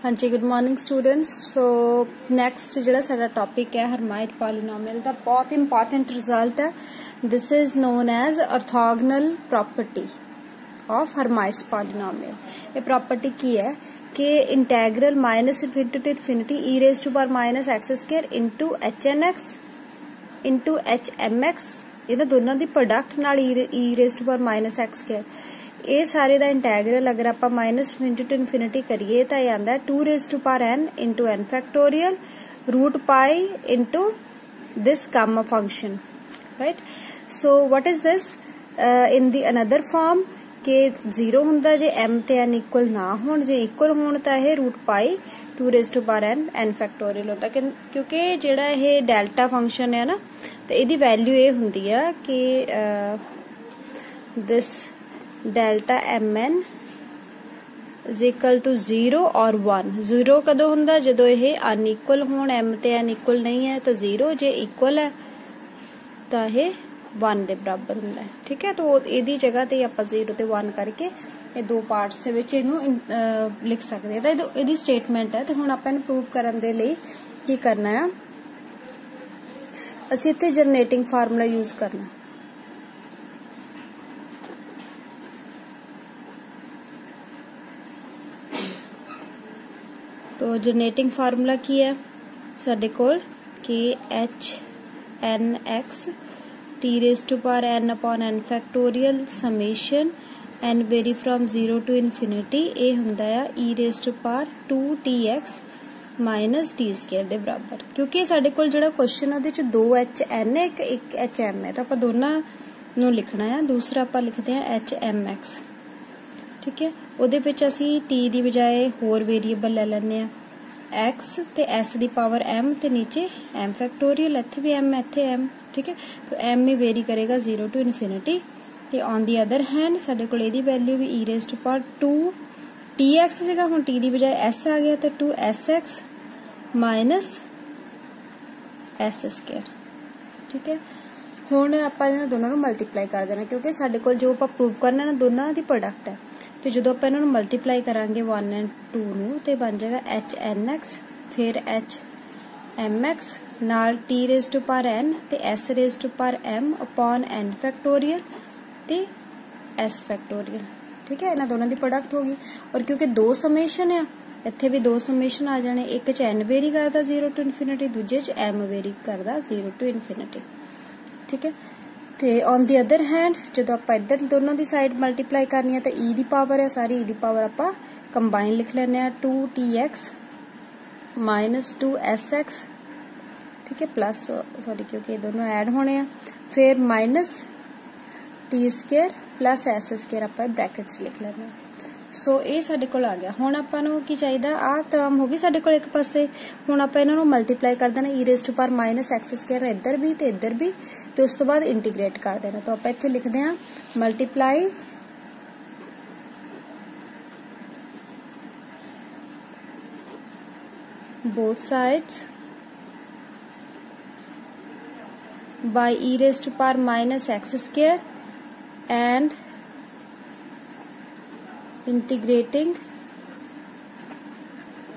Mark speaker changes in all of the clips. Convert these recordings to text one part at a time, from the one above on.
Speaker 1: हाँ जी, good morning students. So next जो साडा टॉपिक है हरमाइट पॉलीनोमियल का बहुत इंपॉर्टेंट रिजल्ट है। This is known as orthogonal property of Hermite's polynomial. ये प्रॉपर्टी की है कि integral minus infinity to infinity E raise to power minus x square into H N X into H M X इन्हां दोनों की product नाल E raise to power minus x square ये सारे दा इंटेग्रल अगर आप माइनस इनफिनिटी टू इनफिनिटी करिए तो यह आंदा 2 raise to power n into n factorial root pi into this gamma function, right. So what is this in the another form के 0 हुंदा जे एम ते एन इक्वल ना होण, जे इक्वल होण तां ये root pi 2 raise to power n n factorial होता, क्योंकि जेड़ा ये डेल्टा फंक्शन है ना तो इहदी वैल्यू ये हुंदी है कि this delta m n is equal to 0 और 1। 0 कदों हुंदा जदों ये अनइक्वल होण, एम ते एन इक्वल नहीं है तो 0, जे इक्वल है तो ये 1 दे बराबर हुंदा है, ठीक है। तो इहदी जगह ते आपां 0 ते 1 करके ये दो पार्ट्स दे विच इहनूं लिख सकदे हैं। तो इहदी स्टेटमेंट है। तो हुण आपां इहनूं प्रूव करन दे लई की करना है, असीं इत्थे जनरेटिंग फार्मूला यूज करना। तो जनरेटिंग फार्मूला की है साडे कोल कि H N X T raise to power N upon N factorial summation N vary from 0 to infinity ये हुंदा है ई raise to power 2 T X minus T square दे बराबर। क्योंकि साडे कोल जिहड़ा क्वेश्चन है उहदे च 2 एच एन है एक एच एम है, तो आपां दोनों नूं लिखना है। दूसरा आपां लिखते हैं एच एम एक्स, ठीक है। ਉਹਦੇ ਵਿੱਚ ਅਸੀਂ टी ਦੀ बजाय होर वेरीएबल ले ਲੈਨੇ आ एक्स ते एस दी पावर एम ते नीचे एम फैक्टोरियल, इत्थे भी एम इत्थे एम, ठीक है। तो एम ही वेरी करेगा 0 टू इनफिनिटी। ते ऑन दी अदर हैंड साडे कोल इहदी वैल्यू भी e raise to power 2 T x सीगा, हुण टी दी बजाय एस आ गया तो 2 S x minus S square, ठीक है। हुण आपां इन्हां दोनों नूं मल्टीप्लाई कर देना, क्योंकि साडे कोल जो आपां प्रूव करना ना दोनों दी प्रोडक्ट है। तो जो आप इन्हों मल्टीप्लाई करांगे 1 एंड 2 नूं तो बन जाएगा एच एन एक्स फिर एच एम एक्स नाल t raise to power n ते s raise to power m upon N factorial ते एस फैक्टोरियल, ठीक है। इन्हां दोनों की प्रोडक्ट होगी। और क्योंकि दो समेशन है इत्थे भी दो समेशन आ जाने, एक च एन वेरी करता 0 टू इनफिनिटी, दूजे च एम वेरी करता 0 टू इनफिनिटी, ठीक है। ते ऑन दी अदर हैंड जो आप इधर दोनों की साइड मल्टीप्लाई करनी है तो ई दी पावर है सारी, ई दी पावर आप कंबाइन लिख लेने 2 T X minus 2 S x, ठीक है, प्लस सॉरी क्योंकि दोनों ऐड होने हैं, फिर minus T square plus S square आप ब्रैकेट लिख लेने। सो ये साडे कोल आ गया। हुण आपां नूं की चाहिदा, आ टर्म होगी साडे कोल एक पासे। हुण आपां इन्हां नूं मल्टीप्लाई कर देना e raise to power minus x square इधर भी ते इधर भी, ते उस तो बाद इंटीग्रेट कर देना। तो आपां इत्थे लिखदे हां multiply both sides by e raise to power minus x square and integrating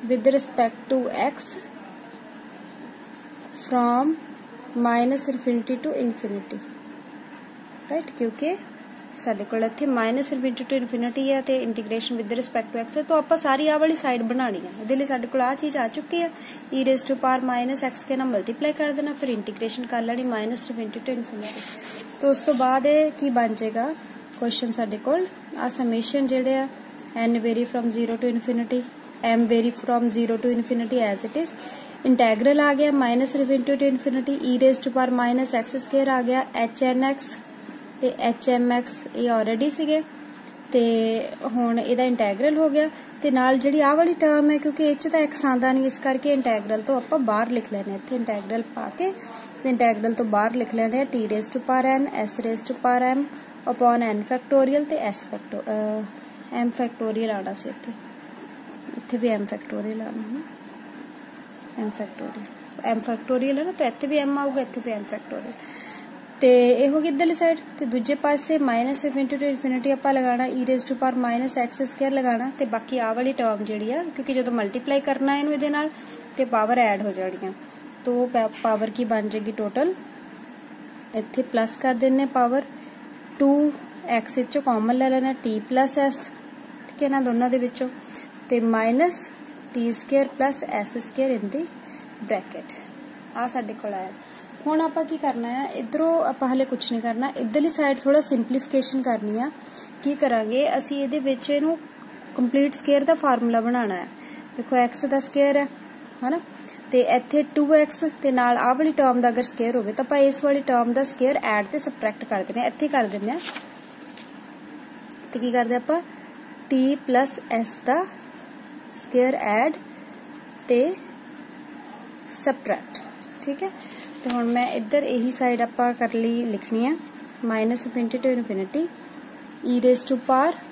Speaker 1: with respect to x from minus infinity to infinity, right। क्योंकि साडे कोल इत्थे माइनस इनफिनिटी टू इनफिनिटी है ते integration with respect to x है, तो आपां सारी आ वाली साइड बनानी है। इहदे लई साडे कोल आ चीज आ चुकी है, ई raise to power minus x के नाल मल्टीप्लाई कर देना, फिर इंटीग्रेशन कर लेनी माइनस इनफिनिटी टू इनफिनिटी। तो उस तो बाद की बन जाएगा क्वेश्चन साडे कोल आ समेशन जेडे आ n vary from 0 to infinity m vary from 0 to infinity as it is, integral आ गया minus infinity to infinity E raise to power minus x square आ गया एच एन एक्स ते एच एम एक्स ये already सीगे ते हुण इहदा इंटेग्रल हो गया। ते नाल जिहड़ी आ वाली टर्म है क्योंकि इह च तां एक्स आंदा नहीं, इस करके इंटेग्रल तो आपां बाहर लिख लेने, इत्थे इंटेग्रल पा के इंटेग्रल तो बाहर लिख लेने t raise to power n s raise to power m upon N factorial ते एस एम फैक्टोरियल आना से इत्थे भी एम फैक्टोरियल आना, एम फैक्टोरियल है ना, तो इत्थे भी एम आऊगा, इत्थे भी एम फैक्टोरियल। ਤੇ ਇਹ ਹੋ ਗਈ ਇਧਰਲੀ ਸਾਈਡ। ਤੇ ਦੂਜੇ ਪਾਸੇ ਮਾਈਨਸ ਇਨਫਿਨਿਟੀ ਟੂ ਇਨਫਿਨਿਟੀ ਆਪਾਂ ਲਗਾਣਾ e raise to power minus x square ਲਗਾਣਾ ਤੇ ਬਾਕੀ ਆ ਵਾਲੀ ਟਰਮ ਜਿਹੜੀ ਆ ਕਿਉਂਕਿ ਜਦੋਂ ਮਲਟੀਪਲਾਈ ਕਰਨਾ ਇਹਨੂੰ ਇਹਦੇ ਨਾਲ ਤੇ ਪਾਵਰ ਐਡ ਹੋ ਜਾਣੀਆਂ तो पावर की बन जाएगी टोटल इत्थे प्लस कर देने पावर 2x विचों कॉमन ले लेना t प्लस s ठीक है ना दोनों दे विचों ते minus t square plus s square in the bracket आ साडे कोल आया। हुण आपां की करना है इधरों आपां हले कुछ नहीं करना इधरली साइड थोड़ा सिंपलीफिकेशन करनी है। की करांगे असीं इहदे विच इहनूं कंप्लीट स्क्वायर दा फार्मूला बनाना है। देखो x दा स्क्वायर है ना ते इत्थे 2x ते नाल आ वाली टर्म दा अगर स्क्वायर होवे तां आपां इस वाली टर्म दा स्क्वायर ऐड ते सबट्रैक्ट कर देने इत्थे कर दिंदे ते की करदे आपां t प्लस s दा स्क्वायर ऐड ते सबट्रैक्ट ठीक है। तो हुण मैं इधर यही साइड आपां कर ली लिखनी है minus infinity to infinity e raise to power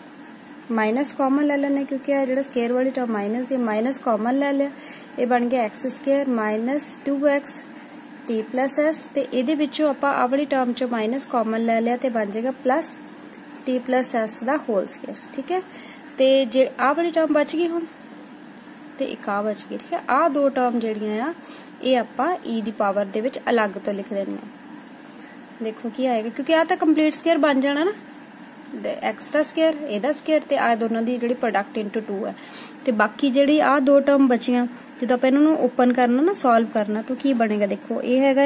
Speaker 1: minus common ले लेने क्योंकि आ जिहड़ा स्क्वायर वाली टर्म माइनस दी माइनस कॉमन ले लिया ये बन गया x square minus 2x t plus s ते इहदे विचों आपां आ वाली टर्म चों माइनस कॉमन ले लिया ते बन जाएगा प्लस टी प्लस एस दा होल स्क्वायर ठीक है। ते जे आ वाली टर्म बच गई हुण ते एक आ बच गई ठीक है। आ दो टर्म जिहड़ियां आ ये आपां e दी पावर दे विच अलग तो लिख देने देखो की आएगा क्योंकि आ तां कंप्लीट स्क्वायर बन जाना ना एक्स दा स्क्वायर एदा स्क्वायर ते आ दोनों दी जिहड़ी प्रोडक्ट इनटू 2 है ते बाकी जिहड़ी आ दो टर्म बचियां जो आप इन्हों ओपन करना ना सॉल्व करना तो की बनेगा देखो ये हैगा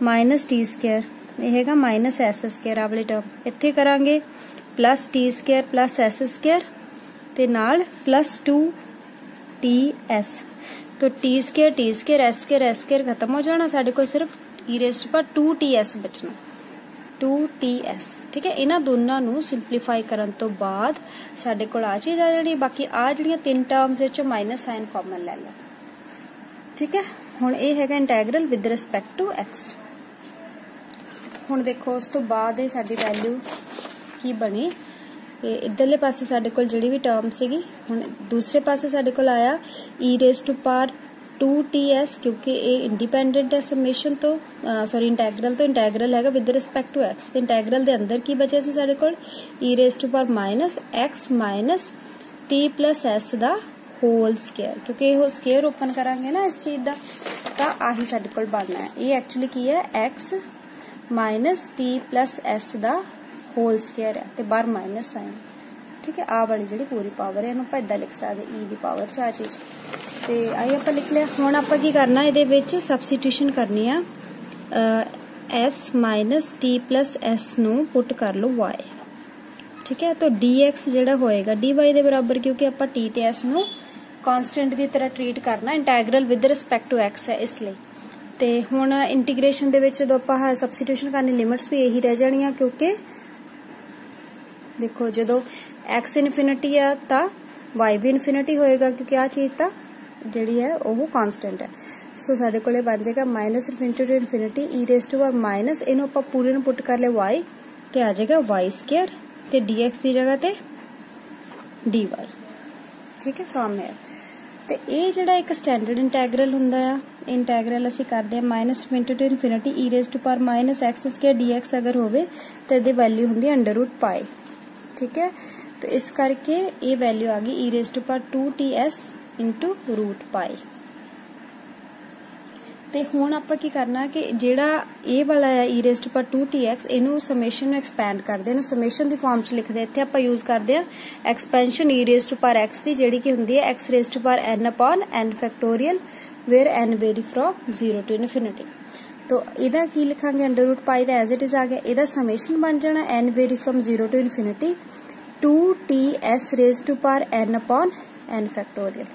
Speaker 1: माइनस टी स्क्वायर ये हैगा माइनस एस स्क्वायर आ वाली टर्म इत्थे करांगे plus t square plus s square ते नाल प्लस 2 टी एस तो टी स्क्वायर एस स्क्वायर खत्म हो जाना साडे कोल सिर्फ e raise to power 2 t s बचना 2 टी एस ठीक है। इन्हां दोनों नूं सिंपलीफाई करन तो बाद साडे कोल आ चीज आ जानी बाकी आ जिहड़ियां तीन टर्म्स विच माइनस साइन कॉमन ले लिया ठीक है। हुण ये हैगा integral with respect to x। हुण देखो उस तो बाद ये साडी वैल्यू की बनी इधरले पासे साडे कोल जिहड़ी भी टर्म सीगी हुण दूसरे पासे साडे कोल आया e raise to power 2ts क्योंकि ये इंडिपेंडेंट है समेशन तो सॉरी इंटैग्रल हैगा विद रिस्पेक्ट टू x ते इंटैग्रल दे अंदर की बचे सी साडे कोल e raise to power minus x minus t plus s दा होल स्क्वायर क्योंकि ये स्क्वायर ओपन करांगे ना इस चीज दा तां आही साडे कोल बनना है ये एक्चुअली की है x minus t plus s दा होल स्क्वायर है ते बाहर माइनस साइन ठीक है। आ वाली जिहड़ी पूरी पावर है इहनूं आपां इदां लिख सकदे e दी पावर च आ चीज ते आई आपां लिख लिया। हुण आपां की करना इहदे विच सबस्टिट्यूशन करनी है s minus t plus s नूं पुट कर लो y ठीक है। तो dx जिहड़ा होएगा dy दे बराबर क्योंकि आपां t ते s नूं कांस्टेंट की तरह ट्रीट करना इंटैग्रल विद रिस्पेक्ट टू x है इसलिए ते हुण इंटीग्रेशन दे विच जदों आपां सबस्टिट्यूशन करनी लिमिट्स भी यही रह जाणियां क्योंकि देखो जदों x इनफिनिटी है तां y भी इनफिनिटी होएगा क्योंकि आ चीज तां जिहड़ी है वो कांस्टेंट है सो साडे कोले बन जाएगा minus infinity to infinity e raise to power minus इहनूं आपां पूरे नूं पुट कर ले y ते आ जाएगा y स्क्वायर ते dx दी जगह ते dy ठीक है फ्रॉम हियर ते ये जिहड़ा एक स्टैंडर्ड इंटैग्रल हुंदा है इंटैग्रल असीं करदे हां minus infinity to infinity e raise to power minus x square dx अगर होवे तो इहदी वैल्यू हुंदी है अंडर रूट पाई ठीक है। तो इस करके ये वैल्यू आ गई e raise to power 2ts into root pi ते हुण आपां की करना कि जिहड़ा ए वाला है e raise to power 2tx इनू समेशन नूं एक्सपैंड करदे इनू समेशन दी फॉर्म च लिखदे इत्थे आपां यूज करदे हां expansion e raise to power x दी जिहड़ी कि हुंदी है x raise to power n upon n factorial where n vary from 0 to infinity. तो इहदा की लिखांगे अंडर रूट पाई दा एज इट इज आ गया इहदा समेशन बन जाना n vary from 0 to infinity 2ts raise to power n upon n factorial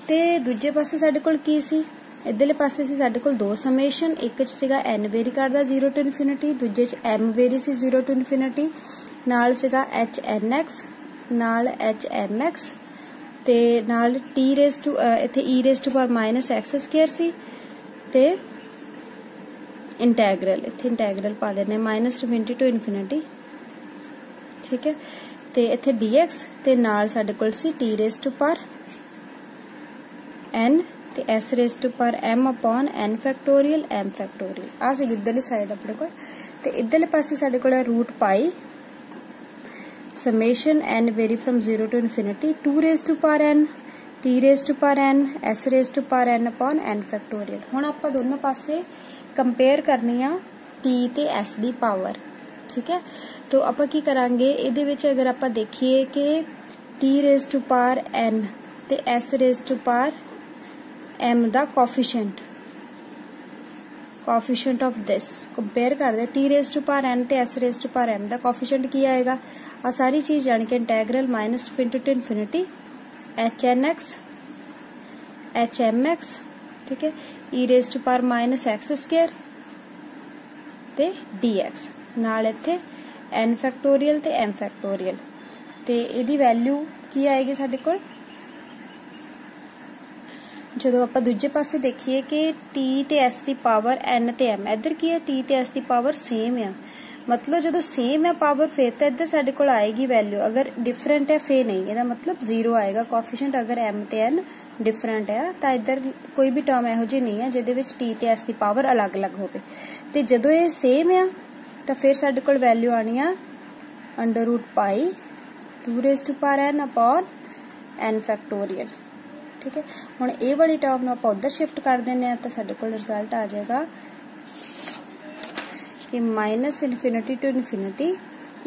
Speaker 1: ते दूजे पासे साडे कोल की सी इधरले पासे सी साडे कोल दो समेशन एक च सीगा n वेरी करदा 0 टू इनफिनिटी दूजे च m वेरी सी 0 टू इनफिनिटी नाल सीगा h nx नाल h mx ते नाल t रेज़ टू इथे e raise to power minus x square सी ते इंटैग्रल इथे इंटैग्रल पा देने माइनस इनफिनिटी टू इनफिनिटी ठीक है। ते इथे dx ते नाल साडे कोल सी t raise to power n ते s raise to power m upon n factorial m factorial आ सी इधरली साइड अपने कोल ਤੇ ਇਧਰਲੇ ਪਾਸੇ ਸਾਡੇ ਕੋਲ ਹੈ root pi summation n vary from 0 to infinity 2 raised to power n t raised to power n s raised to power n upon n factorial। ਹੁਣ ਆਪਾਂ ਦੋਨों ਪਾਸੇ कंपेयर करनी आ t ਤੇ s ਦੀ पावर, ठीक है। तो ਆਪਾਂ ਕੀ ਕਰਾਂਗੇ ਇਹਦੇ ਵਿੱਚ ਅਗਰ ਆਪਾਂ ਦੇਖੀਏ ਕਿ t raised to power n ਤੇ s raised to power m ਦਾ ਕੋਫੀਸ਼ੀਐਂਟ ऑफ दिस कंपेयर कर दे t raised to power n ਤੇ s raised to power m ਦਾ ਕੋਫੀਸ਼ੀਐਂਟ ਕੀ ਆਏਗਾ। आ सारी चीज यानी कि integral minus into to infinity hn(x) hmx, ठीक है, e raised to power minus x square ते dx नाल इत्थे n फैक्टोरियल ते m फैक्टोरियल ते इहदी वैल्यू की आएगी साडे कोल। ਜਦੋਂ ਆਪਾਂ ਦੂਜੇ ਪਾਸੇ ਦੇਖੀਏ ਕਿ t ਤੇ s ਦੀ ਪਾਵਰ n ਤੇ m, ਇੱਧਰ ਕੀ ਹੈ t ਤੇ s ਦੀ ਪਾਵਰ ਸੇਮ ਆ, मतलब जो सेम है पावर फिर तो इधर साडे कोल आएगी वैल्यू, अगर डिफरेंट है फिर नहीं, ਇਹਦਾ मतलब 0 आएगा कोफिशिएंट अगर m ਤੇ n डिफरेंट है ਤਾਂ इधर कोई भी टर्म ਇਹੋ ਜਿਹੀ नहीं है ਜਿਹਦੇ ਵਿੱਚ t ਤੇ s ਦੀ ਪਾਵਰ ਅਲੱਗ-ਅਲੱਗ ਹੋਵੇ। ਤੇ ਜਦੋਂ ਇਹ ਸੇਮ ਆ ਤਾਂ ਫਿਰ ਸਾਡੇ ਕੋਲ ਵੈਲਿਊ ਆਣੀ ਆ √π 2 raised to power n upon n factorial, ठीक है। ਹੁਣ ਇਹ ਵਾਲੀ ਟਰਮ ਨੂੰ ਆਪਾਂ ਉਧਰ ਸ਼ਿਫਟ ਕਰ ਦਿੰਨੇ ਆ ਤਾਂ ਸਾਡੇ ਕੋਲ ਰਿਜ਼ਲਟ ਆ ਜਾਏਗਾ कि minus infinity to infinity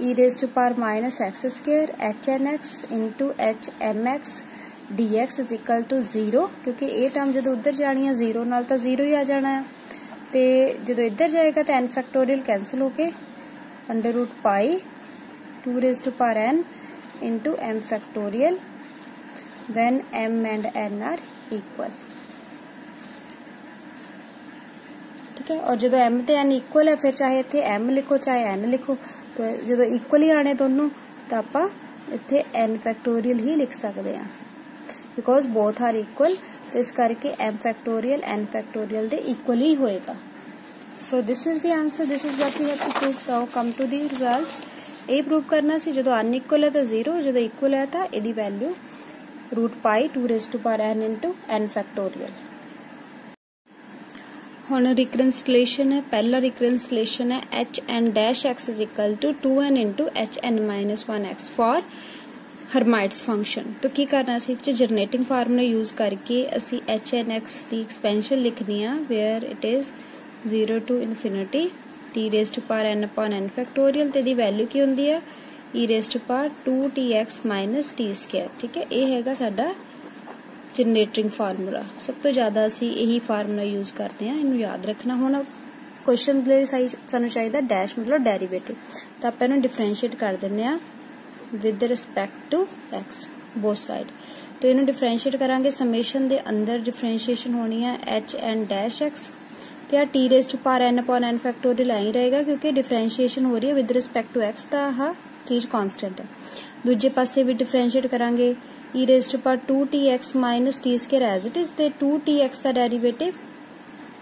Speaker 1: e raised to power minus x square hn(x) into hmx dx is equal to 0, क्योंकि ये टर्म जो उधर जानी है 0 नाल तो 0 ही आ जाना है, तो जो इधर जाएगा तो n फैक्टोरियल कैंसिल होके √π 2 raised to power n into m factorial when m and n are equal, ठीक है। और जो m ते n इक्वल है फिर चाहे इत्थे m लिखो चाहे n लिखो, तो जो इक्वल ही आने दोनों तो आपां इत्थे n फैक्टोरियल ही लिख सकते हैं बिकॉज बोथ आर इक्वल, तो इस करके m फैक्टोरियल n फैक्टोरियल दे इक्वल ही होएगा। So this is the answer, this is what we have to prove. Now come to the result. ये प्रूव करना सी जो अनइक्वल है तो 0, जो इक्वल है तो इहदी value √π 2 raised to power n into n factorial. ਹੁਣ रिकन्सिलेशन है, पहला रिकन्सिलेशन है hn(x) is equal to 2n into hn-1x for Hermite's function. तो की करना सी जनरेटिंग फार्मूला यूज करके असी hn(x) की एक्सपेंशन लिखनी है where it is 0 to infinity t raised to power n upon n factorial ते दी वैल्यू की होंदी है e raised to power 2tx minus t square, ठीक है। ये हैगा साडा जनरेटिंग फार्मूला, सब तो ज्यादा असी यही फार्मूला यूज करते हैं, इन्हू याद रखना। हुण क्वेश्चन दे सानू चाहिदा डैश मतलब डेरिवेटिव, तो आप इन्हू डिफरेंशिएट कर दिंदे आ with respect to x both side. तो इन्हू डिफरेंशिएट करांगे, समेशन दे अंदर डिफरेंशिएशन होनी है hn(x) ते आ t raised to power n upon n फैक्टोरियल आई रहेगा क्योंकि डिफरेंशिएशन हो रही है विद रिस्पेक्ट टू x, ता आह चीज कांस्टेंट है। दूजे पासे भी डिफरेंशिएट करांगे e raised to power 2tx minus t square as it is, ते 2tx का डेरिवेटिव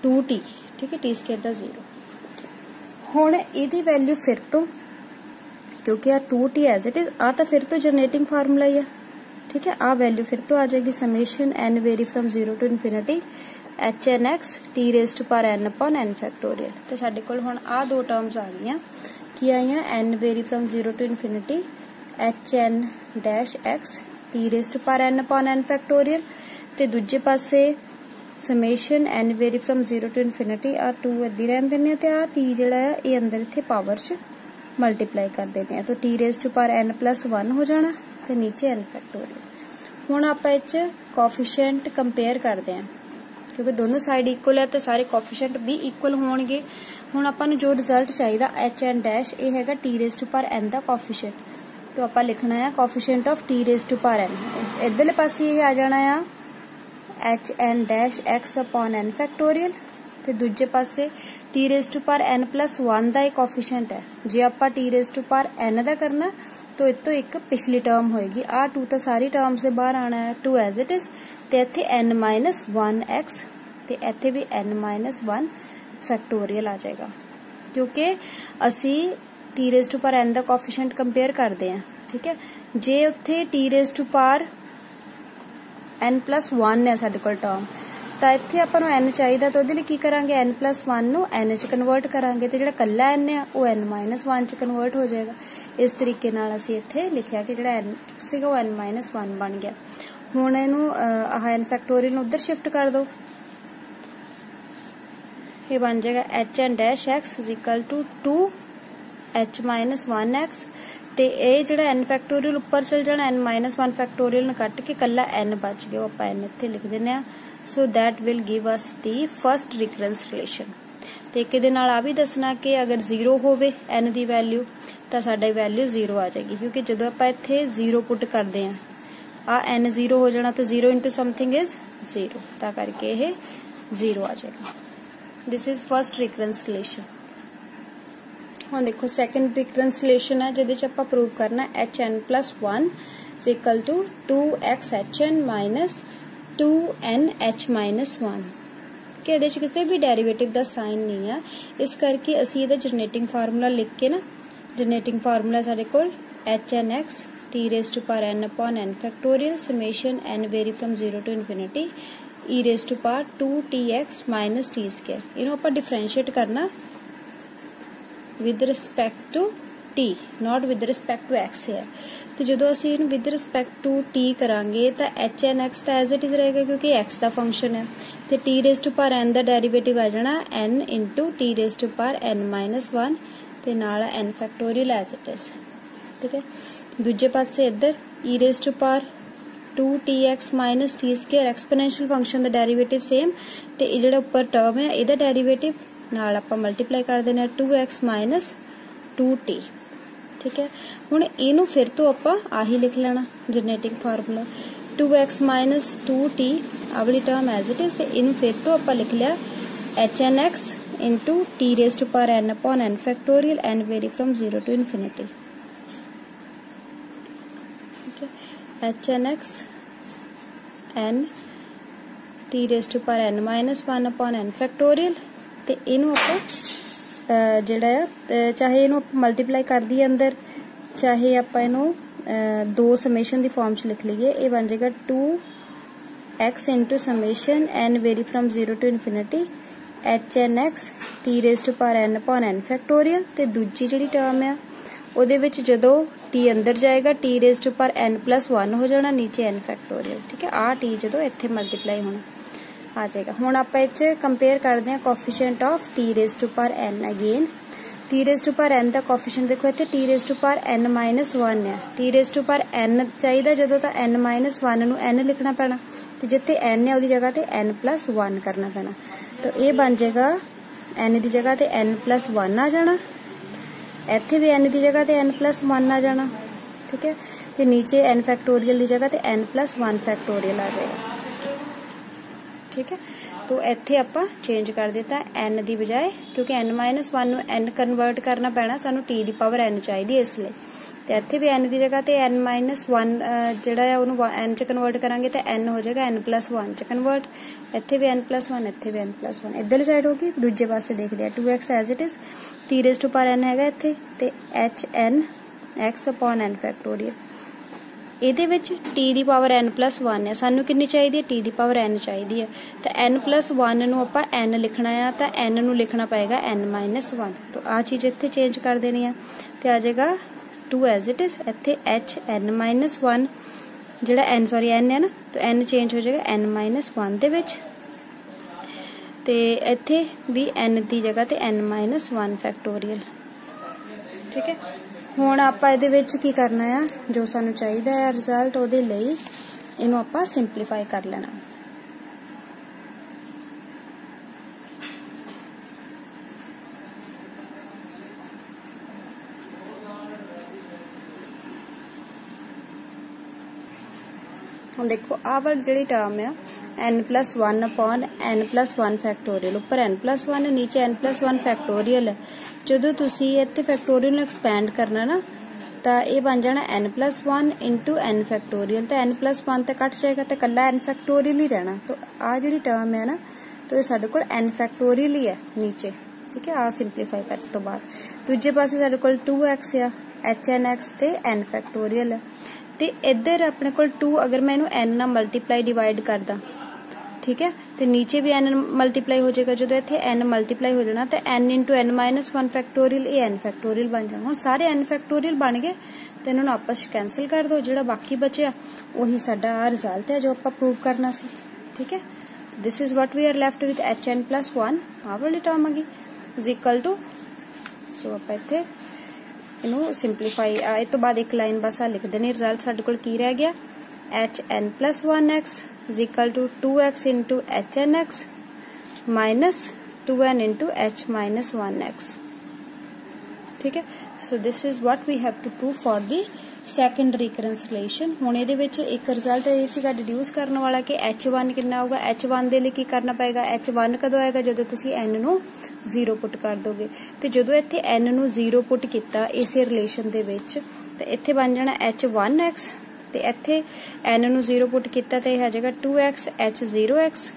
Speaker 1: 2t, ठीक है, t स्क्वायर का 0। हुण इहदी वैल्यू फिर तो क्योंकि आ 2t एज इट इज आ तो फिर तो जनरेटिंग फार्मूला ही है, ठीक है। आ वैल्यू फिर तो आ जाएगी summation n vary from 0 to infinity hn(x) t raised to power n upon n factorial. तो साडे कोल हुण आ दो टर्म्स आ गईयां की आईयां n vary from 0 to infinity hn-x t raised to power n upon n factorial, ते दूजे पासे summation n vary from 0 to infinity आ 2 इद्दी रहन दिंदे आ ते आ t जिहड़ा है ये अंदर इत्थे पावर च मल्टीप्लाई कर देने, तो t raised to power n+1 हो जाना ते नीचे n फैक्टोरियल। हुण आपां इच कोफिशिएंट कंपेयर करदे हां क्योंकि दोनों साइड इक्वल है तो सारे कोफिशिएंट भी इक्वल होणगे। हुण आपां नूं जो रिजल्ट चाहिदा hn' ये हैगा t raised to power n दा कोफिशिएंट, तो आप लिखना है coefficient of t raised to power n। इधरले पासे ये आ जाना है hn(x) upon n फैक्टोरियल, ते दूजे पासे t raised to power n+1 दा एक कोफिशिएंट है। जे आप t raised to power n दा करना तो इतो एक पिछली टर्म होएगी, आ 2 तो सारी टर्म से बाहर आना है 2 एज इट इज, ते इत्थे n-1x ते इत्थे भी n-1 फैक्टोरियल आ जाएगा क्योंकि असी t raised to power n दा कोफिशिएंट कंपेयर करते हैं, ठीक है। जे उत्थे t raised to power n+1 है साडे कोल टर्म ਤਾਂ ਇੱਥੇ ਆਪਾਂ ਨੂੰ n ਚਾਹੀਦਾ ਤਾਂ ਉਹਦੇ ਲਈ ਕੀ ਕਰਾਂਗੇ n+1 ਨੂੰ n 'ਚ ਕਨਵਰਟ ਕਰਾਂਗੇ ਤੇ ਜਿਹੜਾ ਕੱਲਾ n ਆ ਉਹ n-1 'ਚ ਕਨਵਰਟ ਹੋ ਜਾਏਗਾ। ਇਸ ਤਰੀਕੇ ਨਾਲ ਅਸੀਂ ਇੱਥੇ ਲਿਖਿਆ ਕਿ ਜਿਹੜਾ n ਸੀਗਾ ਉਹ n-1 ਬਣ ਗਿਆ। ਹੁਣ ਇਹਨੂੰ ਆਹ n ਫੈਕਟੋਰੀਅਲ ਨੂੰ ਉੱਧਰ ਸ਼ਿਫਟ ਕਰ ਦਿਓ, ਇਹ ਬਣ ਜਾਏਗਾ hn-x = 2h-1x ਤੇ ਇਹ ਜਿਹੜਾ n ਫੈਕਟੋਰੀਅਲ ਉੱਪਰ ਚਲ ਜਾਣਾ, n-1 ਫੈਕਟੋਰੀਅਲ ਨੂੰ ਕੱਟ ਕੇ ਕੱਲਾ n ਬਚ ਗਿਆ, ਆਪਾਂ n ਇੱਥੇ ਲਿਖ ਦਿੰਦੇ ਆ। ਸੋ that will give us the first recurrence relation। ਤੇ ਇੱਕ ਇਹਦੇ ਨਾਲ ਆ ਵੀ ਦੱਸਣਾ ਕਿ ਅਗਰ 0 ਹੋਵੇ n ਦੀ ਵੈਲਿਊ ਤਾਂ ਸਾਡੀ ਵੈਲਿਊ 0 ਆ ਜਾਏਗੀ, ਕਿਉਂਕਿ ਜਦੋਂ ਆਪਾਂ ਇੱਥੇ 0 ਪੁੱਟ ਕਰਦੇ ਆ ਆ n 0 ਹੋ ਜਾਣਾ, ਤਾਂ 0 into something is 0, ਤਾਂ ਕਰਕੇ ਇਹ 0 ਆ ਜਾਏਗਾ। This is first recurrence relation। ਹੁਣ ਦੇਖੋ ਸੈਕੰਡ ਰਿਕਰੈਂਸ ਰਿਲੇਸ਼ਨ ਹੈ ਜਿਹਦੇ ਚ ਆਪਾਂ ਪ੍ਰੂਵ ਕਰਨਾ hn+1 = 2xhn - 2nh-1 ਕਿ ਇਹਦੇ ਚ ਕਿਸੇ ਵੀ ਡੈਰੀਵੇਟਿਵ ਦਾ ਸਾਈਨ ਨਹੀਂ ਆ, ਇਸ ਕਰਕੇ ਅਸੀਂ ਇਹਦਾ ਜਨਰੇਟਿੰਗ ਫਾਰਮੂਲਾ ਲਿਖ ਕੇ ਨਾ, ਜਨਰੇਟਿੰਗ ਫਾਰਮੂਲਾ ਸਾਡੇ ਕੋਲ hnx t⁻n/n factorial summation n vary from 0 to infinity e⁻2tx - t²। ਇਹਨੂੰ ਆਪਾਂ ਡਿਫਰੈਂਸ਼ੀਏਟ ਕਰਨਾ with respect to t, not with respect to x है। तो जो असी इन्हू with respect to t करांगे तो hn(x) तो as it is रहेगा क्योंकि x का फंक्शन है, तो t⁻n का डेरिवेटिव आ जाना n into t⁻n-1 ते नाल n factorial as it is। ठीक है, दूजे पासे इधर e⁻2tx - t² एक्सपोनेंशियल फंक्शन का डेरिवेटिव सेम, तो ये जिहड़ा उपर टर्म है इहदा डेरिवेटिव नाल आपां मल्टीप्लाई कर देना 2x - 2t। ठीक है, हुण इहनू फिर तो आपां आही लिख लेना जनरेटिंग फार्मूला 2x - 2t आवली टर्म एज इट इज, ते इहनू फिर तो आपां लिख लिया hn(x) * t⁻n/n factorial n vary from 0 to infinity। ठीक है, hn(x) n t⁻n-1 फैक्टोरियल ਤੇ ਇਹਨੂੰ ਆਪਾਂ ਜਿਹੜਾ ਆ ਚਾਹੇ ਇਹਨੂੰ ਮਲਟੀਪਲਾਈ ਕਰ ਦਈਏ ਅੰਦਰ, ਚਾਹੇ ਆਪਾਂ ਇਹਨੂੰ ਦੋ ਸਮੇਸ਼ਨ ਦੀ ਫਾਰਮ 'ਚ ਲਿਖ ਲਈਏ, ਇਹ ਬਣ ਜਾਏਗਾ 2x into summation n vary from 0 to infinity hn(x) t⁻n/n factorial. ਤੇ ਦੂਜੀ ਜਿਹੜੀ ਟਰਮ ਆ ਉਹਦੇ ਵਿੱਚ ਜਦੋਂ t ਅੰਦਰ ਜਾਏਗਾ t⁻n+1 ਹੋ ਜਾਣਾ, ਨੀਚੇ n ਫੈਕਟੋਰੀਅਲ। ठीक है, ਆ t ਜਦੋਂ ਇੱਥੇ ਮਲਟੀਪਲਾਈ ਹੋਣਾ आ जाएगा। हुण आपां इच कंपेयर करते हैं coefficient of t⁻n again. t⁻n का कोफिशिएंट देखो इत्थे t⁻n-1 है, t⁻n चाहिए जो तो n-1 नूं n लिखना पैना, तो जिथे n है उसकी जगह ते n+1 करना पैना, तो ये बन जाएगा n की जगह ते n+1 आ जाना, इत्थे भी n की जगह ते n+1 आ जाना। ठीक है, तो नीचे n फैक्टोरियल की जगह ते n+1 फैक्टोरियल आ जाएगा। ठीक है, तो इत्थे आपां चेंज कर दिता n की बजाय, क्योंकि n-1 नूं n कन्वर्ट करना पैना, सानू t की पावर n चाहिए, इसलिए तो इत्थे भी n की जगह ते n-1 जिहड़ा है उहनूं n च कन्वर्ट करांगे तो n हो जाएगा n+1 च कन्वर्ट, इत्थे भी n+1 इत्थे भी n+1, इधरली साइड होगी। दूजे पासे देखते हैं 2x as it is t⁻n हैगा इत्थे ते hn(x) n फैक्टोरियल, ਇਹਦੇ ਵਿੱਚ t ਦੀ ਪਾਵਰ n+1 ਹੈ, ਸਾਨੂੰ ਕਿੰਨੀ ਚਾਹੀਦੀ ਹੈ t ਦੀ ਪਾਵਰ n ਚਾਹੀਦੀ ਹੈ, ਤਾਂ n+1 ਨੂੰ ਆਪਾਂ n ਲਿਖਣਾ ਆ ਤਾਂ n ਨੂੰ ਲਿਖਣਾ ਪਏਗਾ n-1, ਤਾਂ ਆ ਚੀਜ਼ ਇੱਥੇ ਚੇਂਜ ਕਰ ਦੇਣੀ ਆ ਤੇ ਆ ਜਾਏਗਾ 2 ਐਜ਼ ਇਟ ਇਜ਼, ਇੱਥੇ hn-1 ਜਿਹੜਾ n ਹੈ ਨਾ, ਤਾਂ n ਚੇਂਜ ਹੋ ਜਾਏਗਾ n-1 ਦੇ ਵਿੱਚ, ਤੇ ਇੱਥੇ ਵੀ n ਦੀ ਜਗ੍ਹਾ ਤੇ n-1 ਫੈਕਟੋਰੀਅਲ। ਠੀਕ ਹੈ, ਹੁਣ ਆਪਾਂ ਇਹਦੇ ਵਿੱਚ ਕੀ ਕਰਨਾ ਆ, ਜੋ ਸਾਨੂੰ ਚਾਹੀਦਾ ਹੈ ਰਿਜ਼ਲਟ, ਉਹਦੇ ਲਈ ਇਹਨੂੰ ਆਪਾਂ ਸਿੰਪਲੀਫਾਈ ਕਰ ਲੈਣਾ। ਹੁਣ ਦੇਖੋ ਆਹ ਵਾਲੀ ਜਿਹੜੀ ਟਰਮ ਆ n+1/n+1 ਫੈਕਟੋਰੀਅਲ, ਉੱਪਰ n+1 नीचे n+1 फैक्टोरियल है, जो तुसी इत्थे फैक्टोरियल नूं एक्सपैंड करना ना तो ये बन जाना n+1 into n फैक्टोरियल, तो n+1 तो कट जाएगा तो कला n फैक्टोरियल ही रहना, तो आ जी टर्म है ना तो ये साडे कोल n फैक्टोरियल ही है नीचे। ठीक है, आ सिंपलीफाई करने तो बाद दूजे पासे साडे कोल 2x है, hn(x) ते n फैक्टोरियल है, तो इधर अपने कोल 2 अगर मैं इनू n नाल मल्टीप्लाई डिवाइड करदा, ठीक है। तो नीचे भी n मल्टीप्लाई हो जाएगा, जो इत्थे n मल्टीप्लाई हो जाना तो n into n minus 1 factorial ये n फैक्टोरियल बन जाना। हुण सारे n फैक्टोरियल बन गए तो इन्होंने आपस में कैंसिल कर दो, जो बाकी बचा वही साडा रिजल्ट है जो आप प्रूव करना सी। ठीक है, this is what we are left with hn plus 1 आ वाली टर्म आ गई इज इक्वल टू, सो आप इत्थे इनू सिंपलीफाई इस तो बाद एक लाइन बस आ लिख देनी, रिजल्ट साडे कोल की रह गया hn plus 1x is equal to 2x into hnx minus 2n into h minus 1x। ठीक है, so this is what we have to prove for the second recurrence relation. हुण इहदे विच एक रिजल्ट ये सीगा डिड्यूस करने वाला कि h1 कितना होगा। h1 दे लई की करना पेगा, h1 कदों आएगा जदों तुसीं n नू 0 पुट कर दोगे। तो जदों इत्थे n नू 0 पुट कीता इसे रिलेशन दे विच ते इत्थे बन जाना h1x ते इत्थे n नू 0 पुट कीता ते आ जाएगा 2x h0x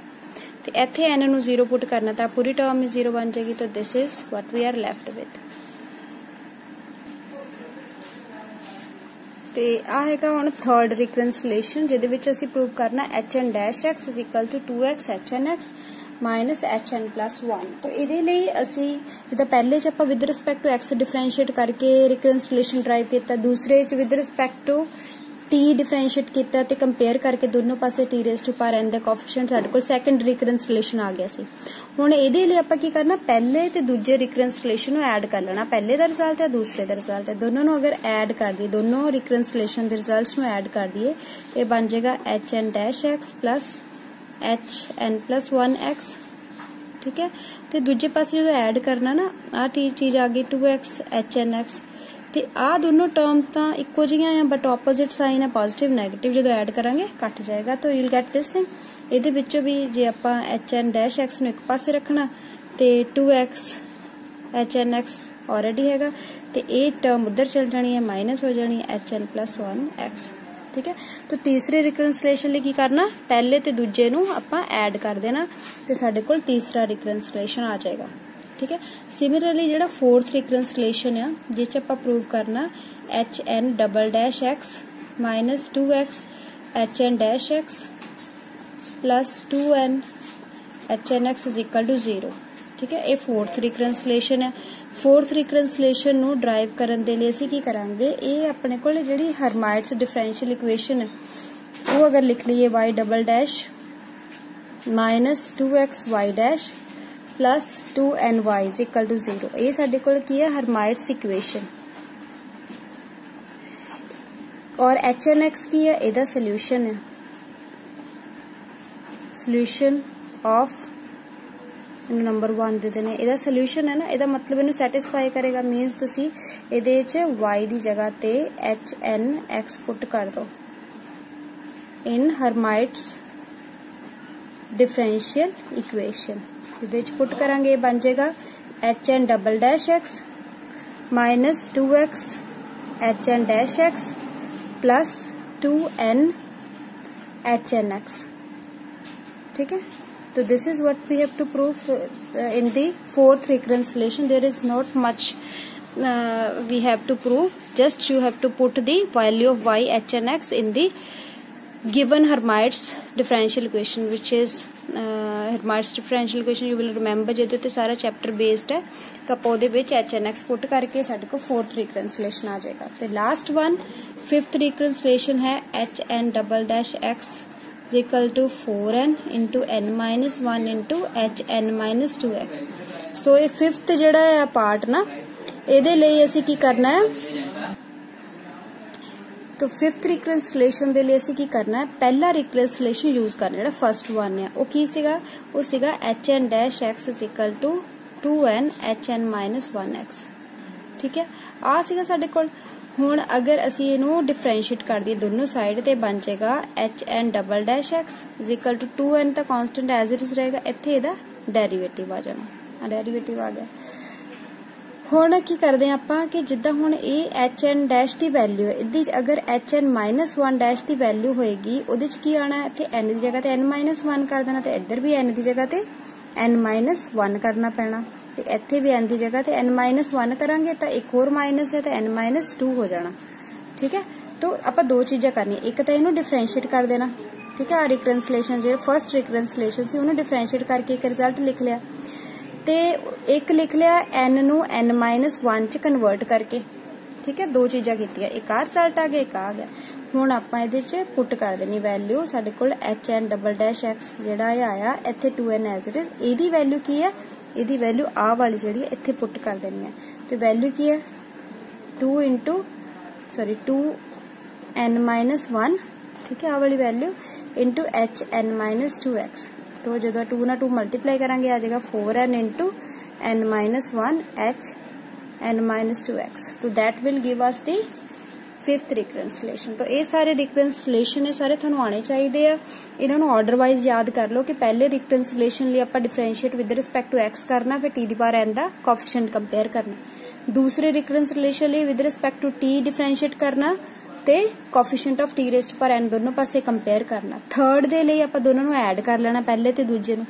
Speaker 1: ते इत्थे n नू 0 पुट करना तो पूरी टर्म ही 0 बन जाएगी। तो this is what we are left with. ते आ हैगा हुण थर्ड रिकरेंस रिलेशन जिहदे विच असीं प्रूव करना hn dash x is equal to 2x hnx minus hn plus 1। तो इहदे लई असीं जिद्दां पहले च आपां with respect to x differentiate करके रिकरेंस रिलेशन ड्राइव कीता, दूसरे च with respect to t differentiate कीता ते कंपेयर करके दोनों पासे t raise to power n दा कोएफिशिएंट साडे कोल सैकेंड रिकरेंस रिलेशन आ गया सी। हुण इहदे लई आपां की करना, पहले ते दूजे रिकरेंस रिलेशन नूं ऐड कर लेना। पहले दा रिजल्ट है दूसरे दा रिजल्ट है, दोनों नूं अगर ऐड कर दिए, दोनों रिकरेंस रिलेशन दे रिजल्ट्स नूं ऐड कर दिए, ये बन जाएगा hn dash x plus hn plus 1x। ठीक है, तो दूजे पासे जो ऐड करना ना आ चीज आ गई 2x hnx ते आ दोनों टर्म तो इक्को जिहियां हैं बट ऑपोजिट साइन है पॉजिटिव नैगेटिव, जो ऐड करांगे कट जाएगा। तो you will get this thing. इहदे विचों भी जे आपां hn डैश x नूं एक पासे रखना ते 2x hnx ऑलरेडी हैगा ते ये टर्म उधर चल जानी है, माइनस हो जानी है hn प्लस 1x। ठीक है, तो तीसरे रिकरेंस रिलेशन लई की करना, पहले ते दूजे नूं आपां ऐड कर देना ते साडे कोल तीसरा रिकरेंस रिलेशन आ जाएगा। ठीक है, सिमिलरली जिहड़ा फोर्थ रिकरेंस रिलेशन है जिस आपां प्रूव करना hn double dash x minus 2x hn dash x plus 2n hnx is equal to 0। ठीक है, ये फोर्थ रिकरेंस रिलेशन है। फोर्थ रिकरेंस रिलेशन नूं ड्राइव करन दे लई असीं की करांगे, ये अपने कोल जिहड़ी हरमाइट्स डिफरेंशियल इक्वेशन है वो अगर लिख लीए y double dash minus 2x y dash plus 2ny is equal to 0, ये साडे कोल की है हरमाइट्स इक्वेशन। और hnx की है इहदा सोल्यूशन है, सोल्यूशन ऑफ नंबर 1 दे देने, इहदा सोल्यूशन है ना, इहदा मतलब इनू सैटिस्फाई करेगा। मीनस तुसी इहदे च y दी जगह ते hnx पुट कर दो इन हरमाइट्स डिफरेंशियल इक्वेशन। इहदे च पुट करांगे बन जाएगा hn double dash x minus 2x hn dash x plus 2n hnx। ठीक है, so this is what we have to prove in the fourth recurrence relation. There is not much we have to prove, just you have to put the value of y hnx in the given Hermite's differential equation, which is Hermite's differential equation you will remember ਜਿਹਦੇ ਤੇ ਸਾਰਾ chapter based ਹੈ। ਤਾਂ ਆਪਾਂ ਉਹਦੇ ਵਿੱਚ hnx ਪੁੱਟ ਕਰਕੇ ਸਾਡੇ ਕੋਲ फोर्थ recurrence relation ਆ ਜਾਏਗਾ। ਤੇ last one fifth recurrence relation है hn double dash x is equal to 4n into n minus 1 into hn minus 2x। सो ये फिफ्थ ਜਿਹੜਾ ਹੈ ਪਾਰਟ ਨਾ ਇਹਦੇ ਲਈ ਅਸੀਂ ਕੀ करना है, तो फिफ्थ रिकरेंस रिलेशन दे लिए असीं की करना है, पहला रिकरेंस रिलेशन यूज करना जिहड़ा फर्स्ट वन है वो की सीगा, वो सीगा hn dash x is equal to 2n hn minus 1x। ठीक है, आ सीगा साडे कोल। हुण अगर असीं इहनूं डिफरेंशिएट कर दिए दोनों साइड ते बन जाएगा hn double dash x is equal to 2n तो कांस्टेंट एज इट इज रहेगा, इत्थे इहदा डेरिवेटिव आ जाना, डेरिवेटिव आ गया। हुण की करते हैं आपां कि जिद्दां हुण ये hn डैश की वैल्यू है, इहदे अगर hn माइनस 1 डैश की वैल्यू होएगी उहदे च की आना, इत्थे n की जगह ते n माइनस 1 कर देना, ते इधर भी n की जगह ते n माइनस 1 करना पैना, ते इत्थे भी n की जगह ते n माइनस 1 करांगे तो एक होर माइनस है तो n माइनस 2 हो जाना। ठीक है, तो आपां दो चीज़ां करनी, एक तो इहनूं डिफरेंशिएट कर देना, ठीक है। रिकनसलेशन जो फर्स्ट रिकनसलेशन से उन्होंने डिफरेंशिएट करके एक रिजल्ट लिख लिया, ते एक लिख लिया n नू n-1 च कन्वर्ट करके, ठीक है। दो चीज़ां कीतियां, एक आ रिजल्ट आ गया, एक आ गया। हुण आपां इहदे च पुट कर देनी वैल्यू, साडे कोल HN-x जिहड़ा आया इत्थे 2n एज इट इज, इहदी वैल्यू की है, इहदी वैल्यू आ वाली जिहड़ी इत्थे पुट कर देनी है। तो वैल्यू की है 2n-1, ठीक है, आ वाली वैल्यू इंटू HN-2x। तो जो 2 ना 2 मल्टीप्लाई करांगे आ जाएगा 4n इंटू n-1 HN-2x। तो that will give us the 5th रिकनसलेशन। तो ये सारे रिकनसलेशन है सारे थानू आने चाहिए आ, इन्होंने ऑर्डर वाइज याद कर लो कि पहले रिकनसलेशन लिए आप differentiate with respect to x करना, फिर t दी पावर n का कोएफिशिएंट कंपेयर करना। दूसरे रिकनसलेशन लिए with respect to t differentiate करना ते coefficient of t raise to power n दोनों पासे कंपेयर करना। थर्ड दे लिए आप दोनों नू ऐड कर लेना, पहले ते दूजे नू।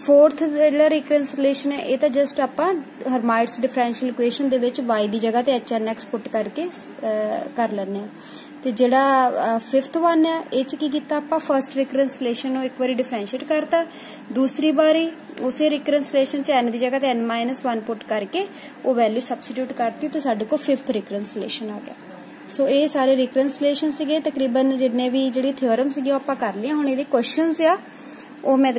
Speaker 1: फोर्थ जिहड़ा रिकनसलेशन है ये तो जस्ट आप हरमाइट्स डिफरेंशियल इक्वेशन दे विच y दी जगह ते HN-x पुट करके कर लेने। ते जिहड़ा फिफ्थ वन है ये च की कीता आपां फर्स्ट रिकनसलेशन एक बारी डिफरेंशिएट करता, दूसरी बारी उसे रिकनसलेशन च n दी जगह ते n-1 पुट करके वो वैल्यू सबस्टिट्यूट करती तो साडे को 5th रिकनसलेशन आ गया। सो ये सारे रिकनसलेशन सीगे, तकरीबन जिन्ने भी जिहड़ी थ्योरम सीगी आपां कर लिया। हुण इहदे क्वेश्चनस आ वो मैं